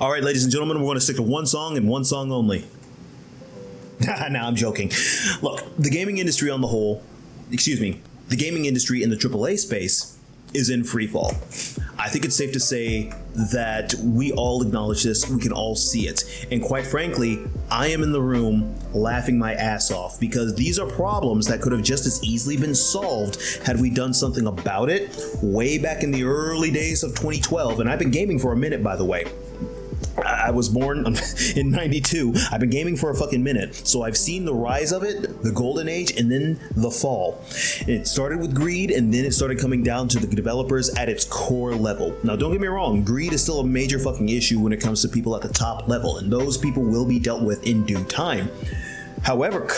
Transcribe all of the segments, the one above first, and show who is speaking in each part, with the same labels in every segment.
Speaker 1: All right, ladies and gentlemen, we're going to stick to one song and one song only. Nah, I'm joking. Look, the gaming industry on the whole, the gaming industry in the AAA space is in free fall. I think it's safe to say that we all acknowledge this, we can all see it. And quite frankly, I am in the room laughing my ass off because these are problems that could have just as easily been solved had we done something about it way back in the early days of 2012. And I've been gaming for a minute, by the way. I was born in 92. I've been gaming for a fucking minute. So I've seen the rise of it, the golden age, and then the fall. It started with greed, and then it started coming down to the developers at its core level. Now, don't get me wrong. Greed is still a major fucking issue when it comes to people at the top level, and those people will be dealt with in due time. However,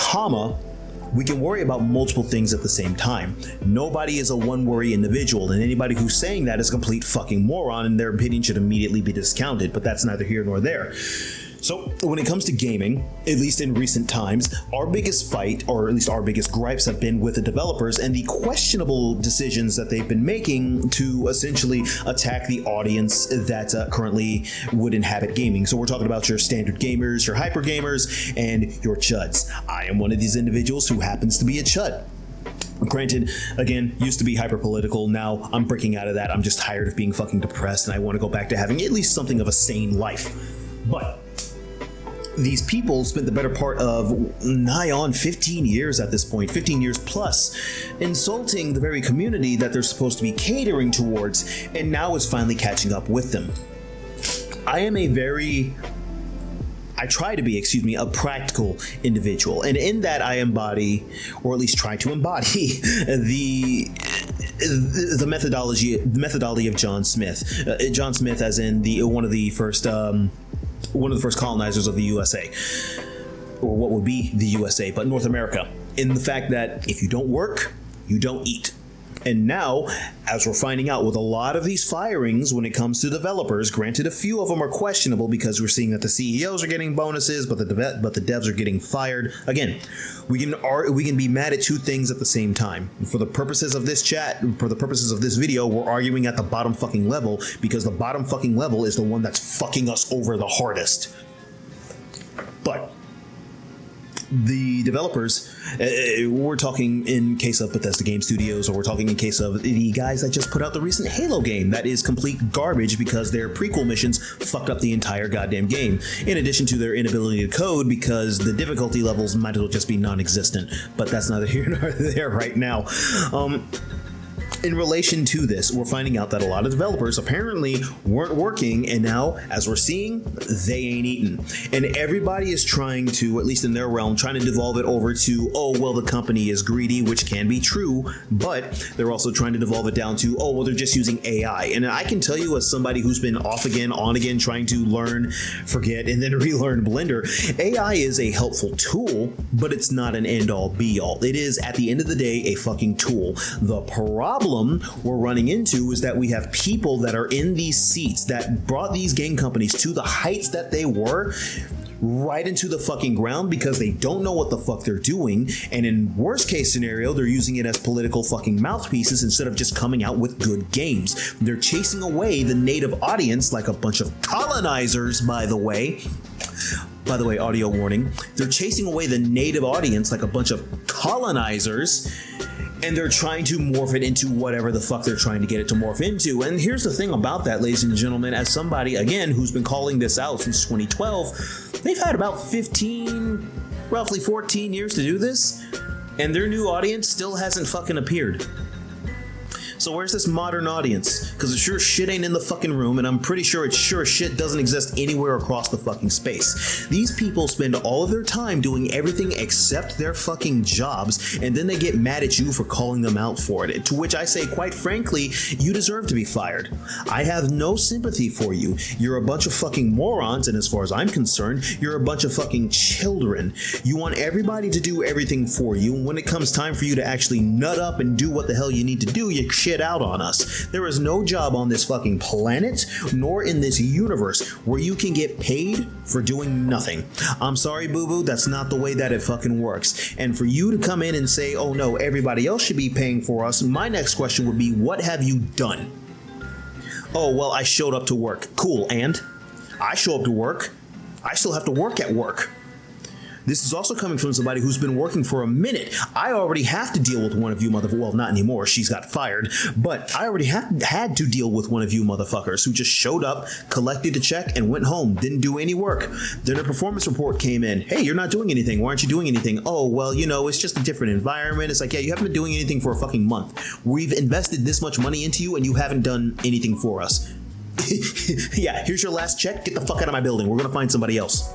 Speaker 1: we can worry about multiple things at the same time. Nobody is a one-worry individual, and anybody who's saying that is a complete fucking moron, and their opinion should immediately be discounted, but that's neither here nor there. So, when it comes to gaming, at least in recent times, our biggest fight, or at least our biggest gripes, have been with the developers and the questionable decisions that they've been making to essentially attack the audience that currently would inhabit gaming. So we're talking about your standard gamers, your hyper gamers, and your chuds. I am one of these individuals who happens to be a chud. Granted, again, used to be hyper political. Now I'm breaking out of that. I'm just tired of being fucking depressed, and I want to go back to having at least something of a sane life. But these people spent the better part of nigh on 15 years at this point, 15 years plus, insulting the very community that they're supposed to be catering towards, and now it's finally catching up with them. I try to be, a practical individual, and in that I embody, or at least try to embody, the methodology of John Smith. John Smith, as in one of the first colonizers of the USA, or what would be the USA, but North America, in the fact that if you don't work, you don't eat. And now, as we're finding out with a lot of these firings when it comes to developers, granted a few of them are questionable because we're seeing that the CEOs are getting bonuses, but the devs are getting fired. Again, we can be mad at two things at the same time. For the purposes of this chat, for the purposes of this video, we're arguing at the bottom fucking level because the bottom fucking level is the one that's fucking us over the hardest. But the developers, we're talking in case of Bethesda Game Studios, or we're talking in case of the guys that just put out the recent Halo game that is complete garbage because their prequel missions fucked up the entire goddamn game, in addition to their inability to code because the difficulty levels might as well just be non-existent, but that's neither here nor there right now. In relation to this, we're finding out that a lot of developers apparently weren't working, and now, as we're seeing, they ain't eating. And everybody is trying to, at least in their realm, trying to devolve it over to, oh, well, the company is greedy, which can be true, but they're also trying to devolve it down to, oh, well, they're just using AI. And I can tell you, as somebody who's been off again, on again, trying to learn, forget, and then relearn Blender, AI is a helpful tool, but it's not an end-all, be-all. It is, at the end of the day, a fucking tool. The problem we're running into is that we have people that are in these seats that brought these game companies to the heights that they were right into the fucking ground because they don't know what the fuck they're doing, and in worst case scenario, they're using it as political fucking mouthpieces instead of just coming out with good games. They're chasing away the native audience like a bunch of colonizers, by the way, audio warning. They're chasing away the native audience like a bunch of colonizers, and they're trying to morph it into whatever the fuck they're trying to get it to morph into. And here's the thing about that, ladies and gentlemen, as somebody, again, who's been calling this out since 2012, they've had about roughly 14 years to do this, and their new audience still hasn't fucking appeared. So where's this modern audience? Because it sure shit ain't in the fucking room, and I'm pretty sure it sure shit doesn't exist anywhere across the fucking space. These people spend all of their time doing everything except their fucking jobs, and then they get mad at you for calling them out for it. To which I say, quite frankly, you deserve to be fired. I have no sympathy for you. You're a bunch of fucking morons, and as far as I'm concerned, you're a bunch of fucking children. You want everybody to do everything for you, and when it comes time for you to actually nut up and do what the hell you need to do, you shit out on us. There is no job on this fucking planet, nor in this universe, where you can get paid for doing nothing. I'm sorry, boo-boo, that's not the way that it fucking works. And for you to come in and say, oh no, everybody else should be paying for us, my next question would be, what have you done? Oh, well, I showed up to work. Cool, and? I show up to work. I still have to work at work. This is also coming from somebody who's been working for a minute. I already have to deal with one of you well, not anymore. She's got fired. But I already had to deal with one of you motherfuckers who just showed up, collected a check, and went home. Didn't do any work. Then a performance report came in. Hey, you're not doing anything. Why aren't you doing anything? Oh, well, it's just a different environment. It's like, yeah, you haven't been doing anything for a fucking month. We've invested this much money into you, and you haven't done anything for us. Yeah, here's your last check. Get the fuck out of my building. We're going to find somebody else.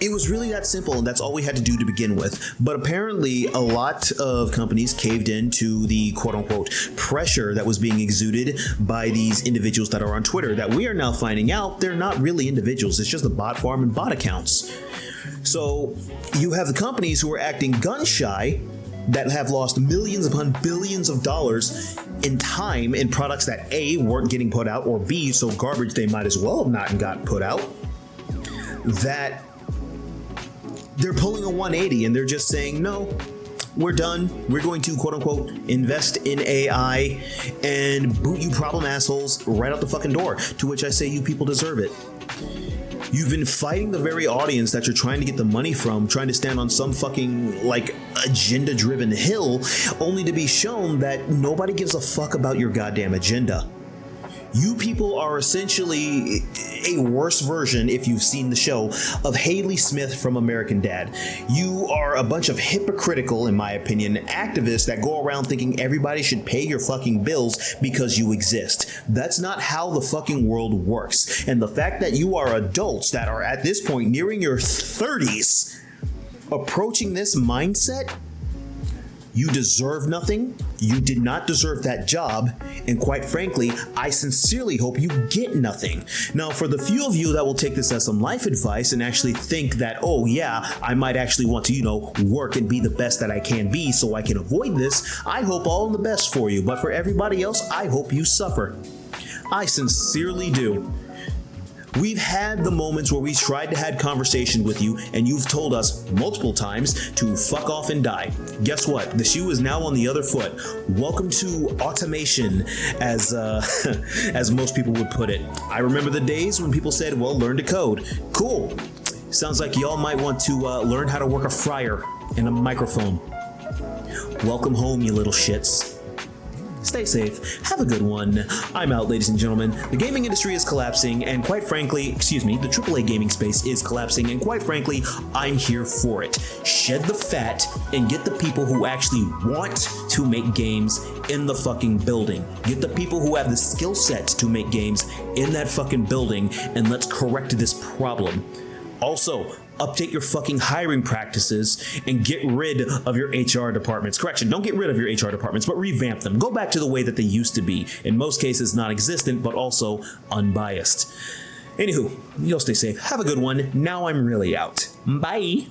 Speaker 1: It was really that simple, and that's all we had to do to begin with. But apparently, a lot of companies caved into the quote-unquote pressure that was being exuded by these individuals that are on Twitter that we are now finding out they're not really individuals. It's just a bot farm and bot accounts. So you have the companies who are acting gun-shy that have lost millions upon billions of dollars in time in products that A, weren't getting put out, or B, so garbage they might as well have not gotten put out, that they're pulling a 180 and they're just saying, no, we're done. We're going to, quote unquote, invest in AI and boot you problem assholes right out the fucking door. To which I say, you people deserve it. You've been fighting the very audience that you're trying to get the money from, trying to stand on some fucking, agenda-driven hill, only to be shown that nobody gives a fuck about your goddamn agenda. You people are essentially a worse version, if you've seen the show, of Haley Smith from American Dad. You are a bunch of hypocritical, in my opinion, activists that go around thinking everybody should pay your fucking bills because you exist. That's not how the fucking world works. And the fact that you are adults that are at this point nearing your 30s approaching this mindset, you deserve nothing. You did not deserve that job. And quite frankly, I sincerely hope you get nothing. Now, for the few of you that will take this as some life advice and actually think that, oh yeah, I might actually want to, work and be the best that I can be so I can avoid this, I hope all the best for you. But for everybody else, I hope you suffer. I sincerely do. We've had the moments where we tried to have conversation with you and you've told us multiple times to fuck off and die. Guess what? The shoe is now on the other foot. Welcome to automation, as most people would put it. I remember the days when people said, well, learn to code. Cool. Sounds like y'all might want to learn how to work a fryer and a microphone. Welcome home, you little shits. Stay safe. Have a good one. I'm out, ladies and gentlemen. The gaming industry is collapsing, and quite frankly, the AAA gaming space is collapsing, and quite frankly, I'm here for it. Shed the fat and get the people who actually want to make games in the fucking building. Get the people who have the skill set to make games in that fucking building, and let's correct this problem. Also, update your fucking hiring practices and get rid of your HR departments. Correction, don't get rid of your HR departments, but revamp them. Go back to the way that they used to be. In most cases, non-existent, but also unbiased. Anywho, you'll stay safe. Have a good one. Now I'm really out. Bye.